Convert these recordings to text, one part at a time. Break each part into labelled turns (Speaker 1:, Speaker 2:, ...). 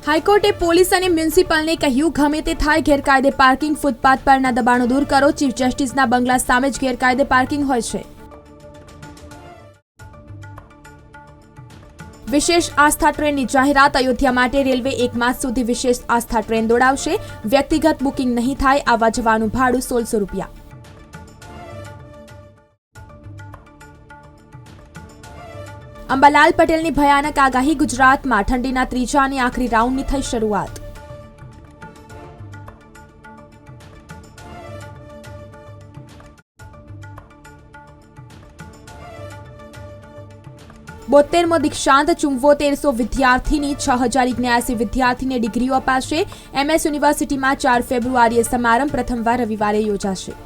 Speaker 1: હાઈકોર્ટે પોલીસ અને મ્યુનિસિપલને કહ્યું, ગમે તે થાય ગેરકાયદે પાર્કિંગ, ફૂટપાથ પરના દબાણો દૂર કરો. ચીફ જસ્ટિસના બંગલા સામે જ ગેરકાયદે પાર્કિંગ હોય છે. વિશેષ આસ્થા ટ્રેનની જાહેરાત. અયોધ્યા માટે રેલવે 1 માસ સુધી વિશેષ આસ્થા ટ્રેન દોડાવશે. વ્યક્તિગત બુકિંગ નહીં થાય. આવવા જવાનું ભાડું 1600 રૂપિયા. અંબાલાલ પટેલની ભયાનક આગાહી. ગુજરાતમાં ઠંડીના ત્રીજા અને આખરી રાઉન્ડની થઈ શરૂઆત. બોતેરમો દીક્ષાંત. 7400 વિદ્યાર્થીની 6079 વિદ્યાર્થીને ડિગ્રીઓ અપાશે. MS યુનિવર્સિટીમાં 4 ફેબ્રુઆરીએ સમારંભ. પ્રથમવાર રવિવારે યોજાશે.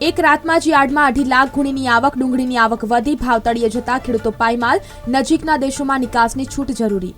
Speaker 1: એક રાતમાં જ યાર્ડમાં 2.5 લાખ ગુણીની આવક. ડુંગળીની આવક વધી. ભાવ તળિયે જતા ખેડૂતો પાયમાલ. નજીકના દેશોમાં નિકાસની છૂટ જરૂરી.